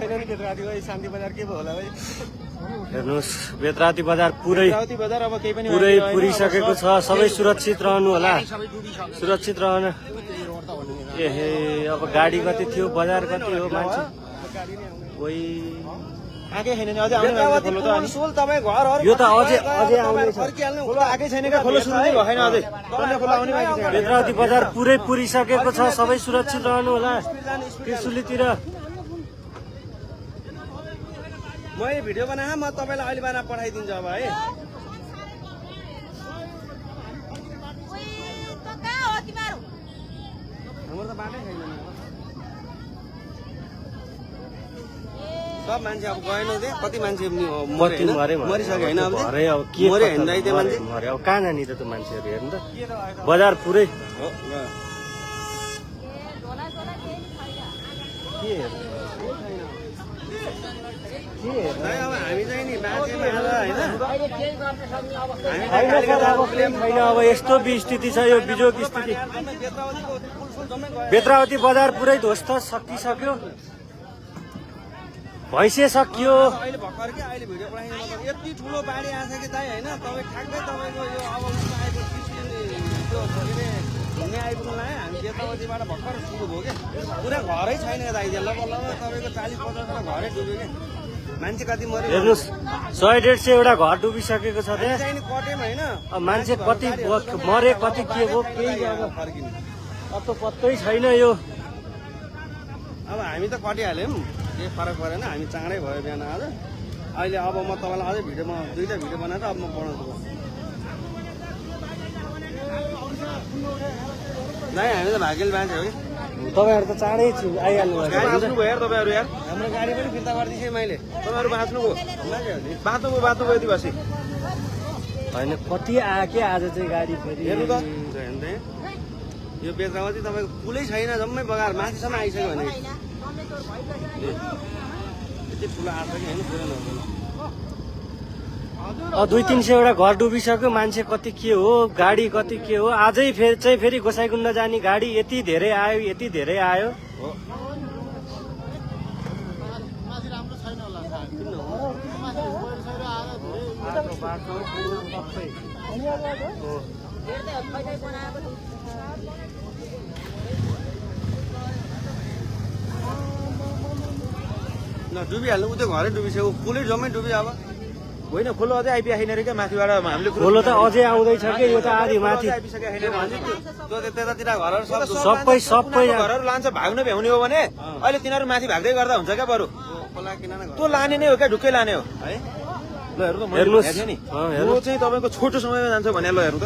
छैन नि बेतराती भाइ शान्ति बजार के भयो होला भाइ हेर्नुहोस् बेतराती बजार पुरै बेतराती बजार अब केही पनि पुरै पुरिसकेको छ सबै सुरक्षित रहनु होला सुरक्षित रहन एहे अब गाडी कति थियो बजार कति हो मान्छे कोही आकै छैन नि अझै आउने खोलो त अनि सोल तपाईँ घरहरु यो त अझै आउने छ खोलो आकै छैन के खोलो सुरु नै भएन अझै तन्ने खोलो आउने बाँकी छ बेतराती बजार पुरै पुरिसकेको छ सबै सुरक्षित रहनु होला त्रिशुलीतिर मैले भिडियो बनाए म तपाईलाई अहिले बनाएर पठाइदिन्छु अब है हाम्रो त बाटै छैन सब मान्छे अब गएन त्यहाँ कति मान्छे मरिसक्यो होइन अब मरे होइन त्यो मान्छे अब कहाँ जाने त मान्छेहरू हेर्नु त बजार पुरै हो अब हामी चाहिँ नि बाँचेमा होइन अब यस्तो स्थिति छ यो बिजोग स्थिति बेतरावती बजार पुरै ध्वस्त सकिसक्यो भैँसे सकियो अहिले भर्खर के अहिले भिडियो पठाइदिनु यति ठुलो बाढी आएछ कि दाइ होइन तपाईँ ठ्याक्कै तपाईँको यो अब घुम्ने आइपुग्नु लाग्यो हामी बेतरावतीबाट भर्खर सुरु भयो क्या पुरा घरै छैन दाइ लगभग तपाईँको 40-50 घरै डुब्यो क्या मान्छे कति मऱ्यो हेर्नुहोस् 100-150 एउटा घर डुबिसकेको छ त्यहाँ चाहिँ कटेम होइन मान्छे कति मरे कति के भयो केही फर्किनु अब त पत्तै छैन यो अब हामी त कटिहाल्यौँ केही फरक परेन हामी चाँडै भयो बिहान आज अहिले अब म तपाईँलाई अझै भिडियोमा 2टा भिडियो बनाएर अब म बनाउँछु नै हामी त भाग्यले बाँच्यो हो कि तपाईँहरू त चाँडै आइहाल्नु बाँच्नु भयो यार तपाईँहरू यार हाम्रो गाडी पनि फिर्ता गरिदिएँ मैले तपाईँहरू बाँच्नुभयो बाँच्नुभयो यति बसी होइन कति आयो के आज चाहिँ गाडी फेरि हेर्नु त यो बेतरावती तपाईँको पुलै छैन जम्मै बगाएर माथिसम्म आइसक्यो भने यति ठुलो आएको कि होइन पुरै नहुँदैन 200-300 एउटा घर डुबिसक्यो मान्छे कति के हो गाडी कति के हो आजै फेरि गोसाइकुण्ड जाने गाडी यति धेरै आयो न डुबिहाल्नु उ त घरै डुबिसक्यो पुलै जम्मै डुब्यो अब होइन खोलो अझै आइपुगेको छैन रे क्या माथिबाट हामीले खोलो त अझै आउँदैछ कि यो त आधी माथि त्यतातिर घरहरू सबै घरहरू लान्छ भाग्नु भ्याउने हो भने अहिले तिनीहरू माथि भाग्दै गर्दा हुन्छ क्या बरु त्यो लाने नै हो क्या ढुक्कै लाने हो है ल हेर्नु त नि यो चाहिँ तपाईँको छोटो समयमा जान्छ भने ल हेर्नु त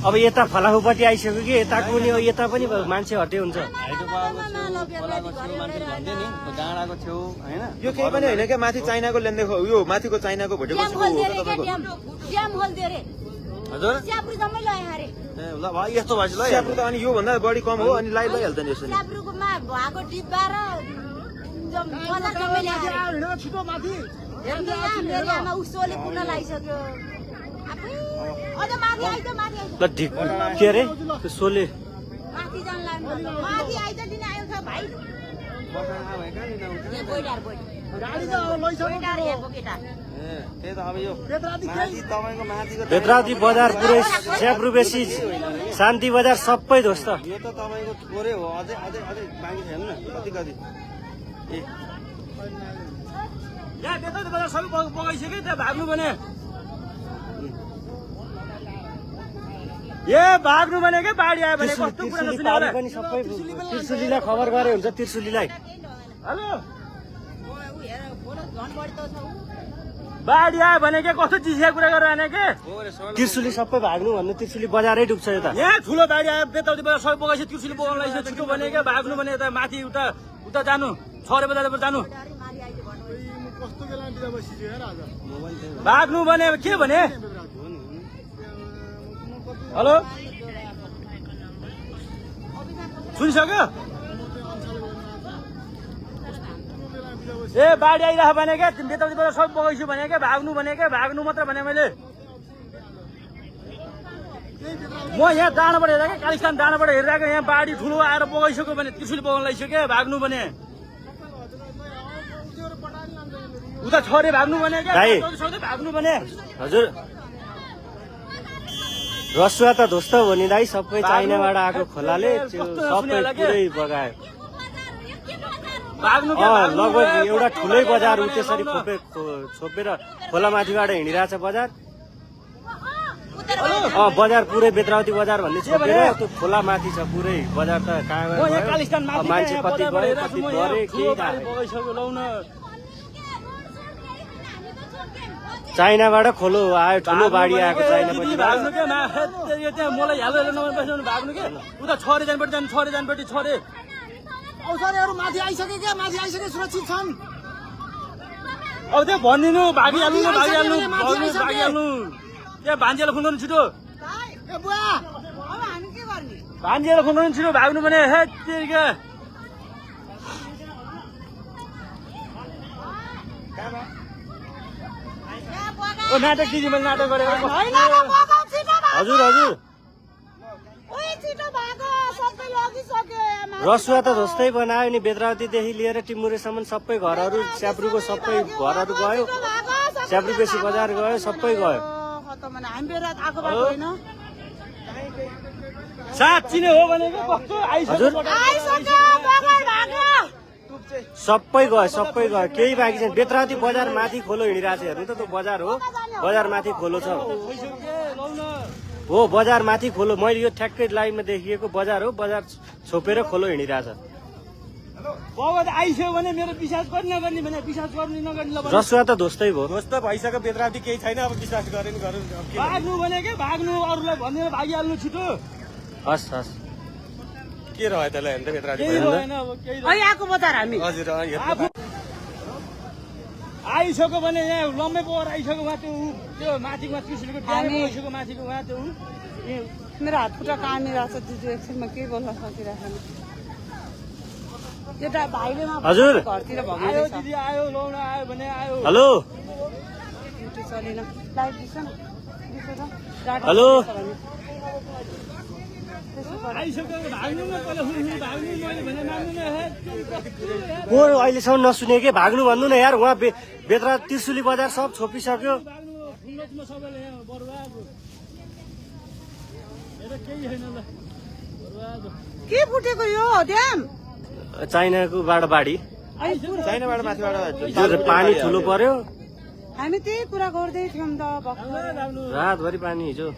अब यता फलाफुपट्टि आइसक्यो कि यताको नि यता पनि मान्छे हटे हुन्छ डाँडाको छेउ होइन यो केही पनि होइन क्या माथि चाइनाको लेन्दै यो माथिको चाइनाको भोटेको हजुर ल यस्तो भएपछि ल स्याब्रु त अनि योभन्दा बढी कम हो अनि लैहाल्छ नि यसो ल के अरे त्यो सोले बेतराती बजार पुरै स्याब्रु बेसी शान्ति बजार सबै ध्वस्त यो त तपाईँको थोरै हो अझै बाँकी छैन न कति बेतराती बजार सबै बगाइसक्यो त्यहाँ भाग्नु भने भाग्नु भने के बाढी आयो भने कस्तो कुरा सुनाउला पनि सबै त्रिशुलीलाई खबर गरे हुन्छ त्रिशुलीलाई हेलो बाढी आयो भने के कस्तो चिसिया कुरा गरेर आने के त्रिशुली सबै भाग्नु भन्नु त्रिशुली बजारै डुब्छ यता यहाँ ठुलो बाढी आयो बेतराती बजार सबै बगाइसक्यो त्रिशुली बगाउन लागिसक्यो छिटो भने के भाग्नु भने यता माथि उता जानु 6 बजार जानु भाग्नु भने के भने हेलो सुनिसक्यो बाढी आइरह भने क्या बेतरातीबाट सब बगाइछु भने क्या भाग्नु मात्र भने मैले म यहाँ डाँडाबाट हेरेको कालिस्तान डाँडाबाट हेरिरहेको यहाँ बाढी ठुलो आएर बगाइसक्यो भने त्रिशुली बगाउन लागिसक्यो भाग्नु भने उता छोरे भाग्नु भने क्या दाइ। भाग्नु भने हजुर रसुवा त ध्वस्त हो नि दाइ सबै चाइनाबाट आएको खोलाले त्यो सबै पुरै बगायो भाग्नु लगभग एउटा ठुलै बजार उ त्यसरी छोपेर खोलामाथिबाट हिँडिरहेछ बजार बजार पुरै बेत्रावती बजार भन्ने छोपेर त्यो खोलामाथि छ पुरै बजार त कहाँ गयो मान्छे कति गयो कति गरे केही थाहा छैन। चाइनाबाट खोलो आयो ठुलो बाढी आएको चाइनापट्टि भाग्नु क्या त्यहाँ मलाई हालो नम्बर बस्नु भाग्नु क्या उता छोरे जानपट्टि जानु छोरे जानपट्टि छोरे औषधिहरू माथि आइसके क्या माथि आइसके सुरक्षित छन् अब त्यो भनिदिनु भागिहाल्नु भागिहाल्नु त्यहाँ भान्जेलाई खुन्नु छिटो ए बुवा अब हामी के गर्ने भान्जेलाई खुन्नु छिटो भाग्नु भने हे क्या ओ नाटक दिदी मैले नाटक गरेको होइन र बगा छिटो भाग हजुर हजुर ओइ छिटो भाग सबै लगिसक्यो रसुवा त जस्तै बनायो नि बेत्रावतीदेखि लिएर टिमुरेसम्म सबै घरहरू च्याप्रुको सबै घरहरू गयो च्याप्रु बेसी बजार गयो सबै गयो खतम हामी बेरात आएको बाटो होइन साँच्ची नै हो भनेको कस्तो हजुर आइसक्यो बगा भाग सबै गयो केही बाँकी छैन बेत्रावती बजार माथि खोलो हिँडिरहेको छ हेर्नु त त्यो बजार हो बजार माथि खोलो छ हो बजार माथि खोलो मैले यो ठ्याक्कै लाइनमा देखिएको बजार हो बजार छोपेर खोलो हिँडिरहेछ बाबा आइसक्यो भने मेरो विश्वास गर्ने नगर्ने भने विश्वास गर्ने नगर्ने रसुवा त ध्वस्तै भयो ध्वस्त भइसक्यो बेत्रावती केही छैन अब विश्वास गरेन गरौँ भाग्नु भने के भाग्नु अरूलाई भनेर भागिहाल्नु छिटो हस् हस् के रह्यो त्यसलाई हेर्नु त बेत्रावती केही रहेन अब केही अहिले आएको बजार हामी हजुर आइसक्यो भने यहाँ लम्बे पोवर आइसक्यो उहाँ त्यो माथिको कृष्णको आइसक्यो माथिको उहाँ त्यो मेरो हात खुट्टा कामिरहेको छ दिदी एकछिनमा के बोल्न सकिरहेको एउटा भाइले हजुर घरतिर आयो भगाइदिन्छ दिदी आयो लाउन आयो भने आयो हेलो ड्युटी चलेन लाइट दिन्छ न डाटा हेलो। दिन्छ भने। आइसक्यो भाग्नु न पहिला हुनु भाग्नु मैले भने मान्नु न हे को अहिलेसम्म नसुने के भाग्नु भन्नु न यार उहाँ बेत्रा त्रिशुली बजार सब छोपिसक्यो भाग्नु फुल्लोमा सबैले यहाँ बर्बाद एउटा केही छैन ल बर्बाद के फुटेको यो ड्याम चाइनाको बाढी चाइनाबाट माथिबाट हिजो पानी ठुलो पर्यो हामी त्यही कुरा गर्दै थियौँ त भर्खर रातभरि पानी हिजो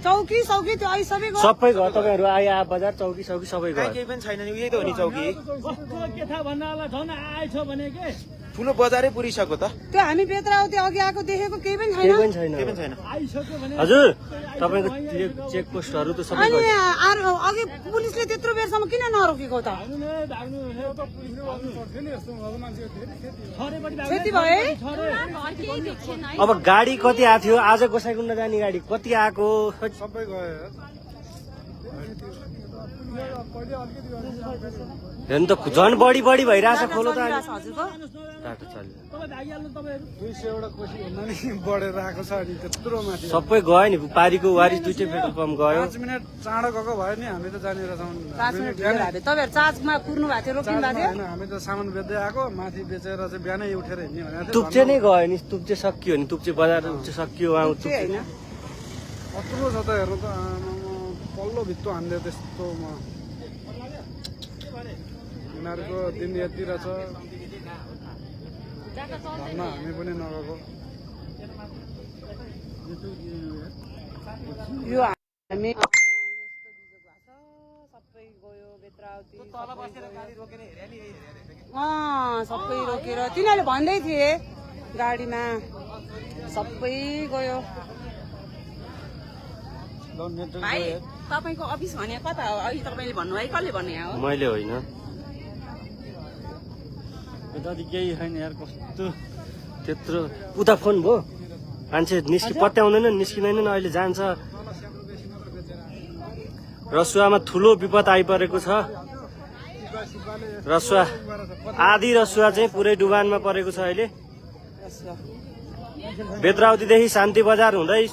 चौकी सौकी त्यो अहिले सबै गयो। सबै घर तपाईँहरू आयो बजार चौकी सबै कहीँ गयो केही पनि छैन नि यही त हो नि चौकी कस्तो के थाहा भन्नलाई झन् आएछ भने के ठुलो बजारै पुरिसक्यो त त्यो हामी बेत्रावती अघि आएको देखेको केही पनि केही छैन पनि छैन केही पनि छैन आइसक्यो भने हजुर तपाईँको चेक पोस्टहरू त सबै अनि गयो अघि पुलिसले त्यत्रो बेरसम्म किन नरोकेको त भाग्नु नै भाग्नु हे त पुलिसले गर्नु पर्थ्यो नि यस्तो मान्छे छरेपट्टि क्षति भयो है अब गाडी कति आएको थियो आज गोसाइकुण्ड जाने गाडी कति आएको सबै गयो हेर्नु त झन् बढी भइरहेछ खोलो त अहिले। हजुरको टाटो चल्यो तपाईँ भागिहाल्नु तपाईँहरू 200 वटा कोसी भन्दा नि बढेर आएको छ अनि त्यत्रो माथि सबै गयो नि पारीको वारी दुइटै पेट्रोल पम्प गयो 5 मिनट चाँडो गएको भयो नि हामी त जानेर छौँ 5 मिनट ढिलो भएको थियो तपाईँहरू चार्जमा कुर्नु भएको थियो रोकिनु भएको थियो होइन हामी त सामान बेच्दै आएको माथि बेचेर चाहिँ बिहानै उठेर हिँड्ने भनेको थियो तुप्चे नै गयो नि तुप्चे सकियो नि तुप्चे बजार तुप्चे सकियो उहाँ त्यो होइन कत्रो छ त हेर्नु त आमामा, पल्लो भित्तो हान्दियो त्यस्तोमा यिनीहरूको दिन यतिर छ धर्म हामी पनि नगएको यो हामी यस्तो बिजोग भएको छ सबै गयो बेत्रावती सबै रोकेर तिनीहरूले भन्दै थिए गाडीमा सबै गयो भाइ तपाईँको अफिस भने कता हो अघि तपाईँले भन्नुभयो कसले भन्नु यहाँ हो मैले होइन यता केही छैन यार कस्तो त्यत्रो उता फोन भयो मान्छे पत्याउँदैन निस्किँदैनन् अहिले जान्छ रसुवामा ठुलो विपद आइपरेको छ रसुवा आधी रसुवा चाहिँ पुरै डुबानमा परेको छ अहिले बेत्रावतीदेखि शान्ति बजार हुँदै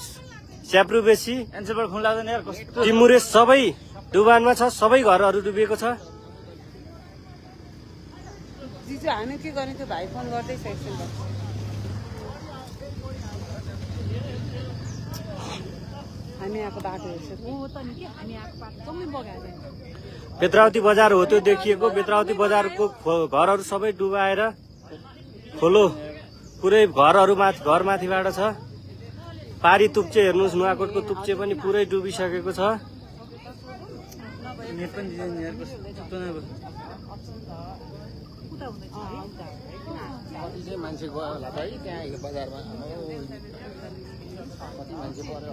च्याप्रु बेसी एन्सरबाट खुन लाग्दैन यार कस्तो टिमुरे सबै डुबानमा छ सबै घरहरू डुबेको छ त्यो हामी के गर्ने त्यो भाइ फोन गर्दैछ एकछिन बस हामी आएको बाटो हेर्छ बेत्रावती बजार हो त्यो देखिएको बेत्रावती बजारको घरहरू सबै डुबाएर खोलो पुरै घरमाथिबाट छ पारी तुप्चे हेर्नुहोस् नुवाकोटको तुप्चे पनि पुरै डुबिसकेको छ मान्छे गयो होला त है त्यहाँ बजारमा कति मान्छे पर्यो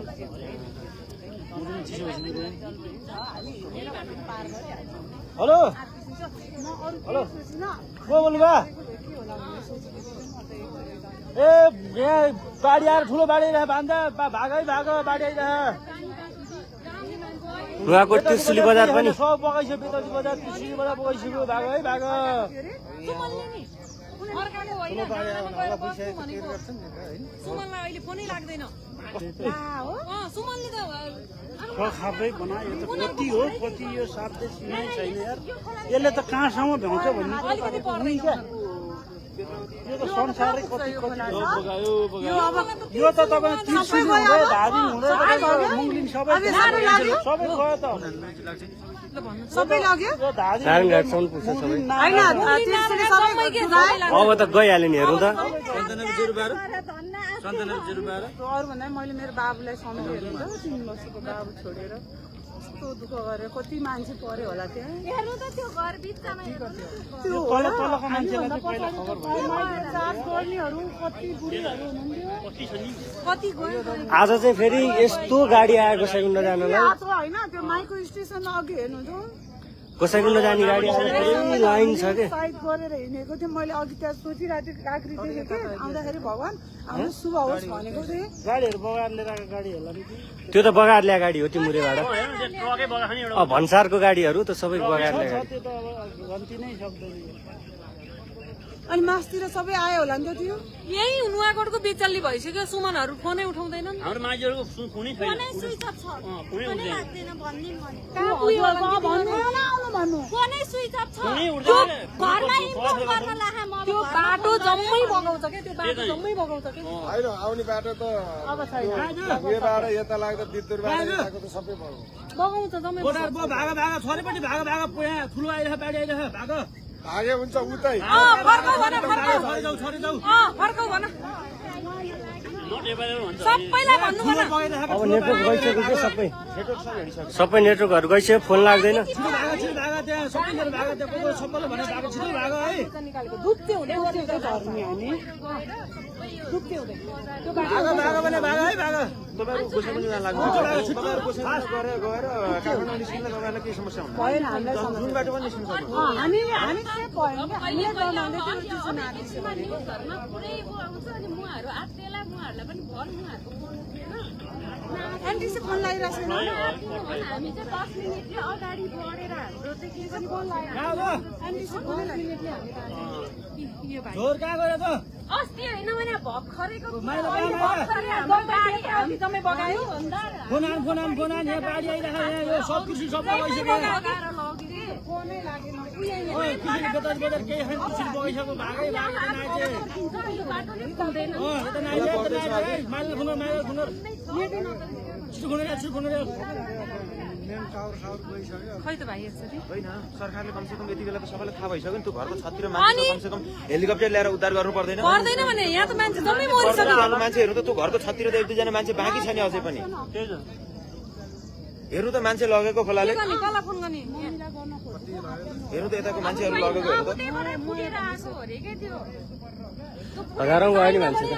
हेलो हेलो को बोल्नुभयो ए यहाँ बाढी आएर ठुलो बाढी आइरह भान्दा भागै भाग बाढी आइरह नुवाकोट त्रिशुली बजार पनि सब बगाइसक्यो बेतौती बजार त्रिशुली बजार बगाइसक्यो भाग है भाग सुमनलाई अहिले फोनै लाग्दैन सुमनले त खाँदै बनायो त कति हो कति यो साध्य सीमै छैन यार यसले त कहाँसम्म भ्याउँछ भन्ने यो त संसारै कति यो त तपाईँ त्रिशुली हुँदै धादिङ हुँदै मुङ्लिङ सबै गयो त सबै लग्यो नारायणघाटसम्म पुग्छ सबै अब त गइहाल्यो नि हेर्नु त अरू भन्दा मैले मेरो बाबुलाई समेत हेर्नु त 3 वर्षको बाबु छोडेर कस्तो दुःख गरेर कति मान्छे पर्यो होला त्यहाँ हेर्नु त त्यो घर बिचमा त्यो तल तलको मान्छेलाई चाहिँ पहिला खबर चाप गर्नेहरू कति बुढीहरू हुनुहुन्थ्यो कति गयो आज चाहिँ फेरि यस्तो गाडी आयो गोसाइकुण्ड जानलाई यात्रा होइन त्यो माइक्रो स्टेसन अघि हेर्नु त गोसाइकुण्ड जाने गाडी आज फेरि लाइन छ के साइड गरेर हिँडेको थिएँ मैले अघि त्यहाँ सोचिरहेको थिएँ काँक्री देखेँ कि आउँदाखेरि भगवान् हाम्रो शुभ होस् भनेको थिएँ गाडीहरू बगाएर लिएर आएको गाडी होला नि त्यो त बगाएर ल्याएको गाडी हो टिमुरेबाट भन्सारको गाडीहरू त सबै बगाएर ल्याएको गाडी त्यो त अब गन्ती नै सक्दैन अनि मासतिर सबै आयो होला नि त त्यो यही नुवाकोटको बेचल्ली भइसक्यो सुमनहरू फोनै उठाउँदैनन् हाम्रो मान्छेहरूको फोनै छैन स्विच अफ छ फोनै लाग्दैन भन्ने कहाँ पुग्यो होला भन्नु न आउनु भन्नु फोनै स्विच अफ छ त्यो घरमा इन्फर्म गर्न लाहा म त्यो बाटो जम्मै बगाउँछ के त्यो बाटो जम्मै बगाउँछ के होइन आउने बाटो त अब छैन योबाट यता लाग्दा बिर्तुरबाट यताको त सबै बगाउँछ जम्मै भाग भाग छोरेपट्टि भाग भाग यहाँ ठुलो आइरह बाढी आइरह भाग भागे हुन्छ उतै फर्काउ भन फर्काउ छोरी जाऊ फर्काउ भन सबैलाई भन्नु भन अब नेटवर्क गइसक्यो कि सबै नेटवर्कहरू गइसक्यो फोन लाग्दैन छिटो भाग त्यहाँ सबैजना भाग त्यहाँ कोही सबैले भने भाग छिटो भाग है दुप्ते हुँदै झर्ने हामी दुप्ते हुँदै त्यो भाग भने भाग है भाग तपाईँहरू गोसाइकुण्ड जान लाग्नु तपाईँहरू गोसाइकुण्ड गएर काठमाडौँ निस्किँदा तपाईँहरूलाई केही समस्या हुन्छ भएन हामीलाई जुन बाटो पनि निस्किनु सक्नु हामी चाहिँ भएन कि हामीले गर्न आउँदै त्यो ट्युसन आएको घरमा पुरै आउँछ अनि मुहाहरू आत्तेला मुहाहरूलाई पनि भर मुहाहरूको फोन थिएन एनटिसी फोन लगाइरहेको छैन हामी चाहिँ 10 मिनेटले अगाडि बढेर हाम्रो चाहिँ के पनि फोन लगाइरहेको एनटिसी फोन लगाइरहेको यो भाइ झोर कहाँ गयो त अस्ति होइन भने भर्खरैको हामी जम्मै बगायो फोन आन यहाँ बाढी आइरह यहाँ यो सब कृषि सब बगाइसक्यो फोनै लागेन कृषि बेताज बजार केही छैन कृषि बगाइसक्यो भागै भाग यता नाइजे माइल खुनर छिटो खुनर खै त भाइ यसरी होइन सरकारले कमसेकम यति बेला त सबैलाई थाहा भइसक्यो नि त्यो घरको छततिर मान्छे कमसेकम हेलिकप्टर ल्याएर उद्धार गर्नु पर्दैन भने यहाँ त मान्छे जम्मै मरिसक्यो मान्छेहरू त त्यो घरको छततिर त 1-2 जना मान्छे बाँकी छैन अझै पनि हेर्नु त मान्छे लगेको खोलाले कसलाई फोन गर्ने हेर्नु त यताको मान्छेहरू लगेको हेर्नु त हजारौँ गयो नि मान्छे त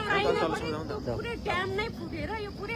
पुरै ड्याम नै फुटेर यो पुरै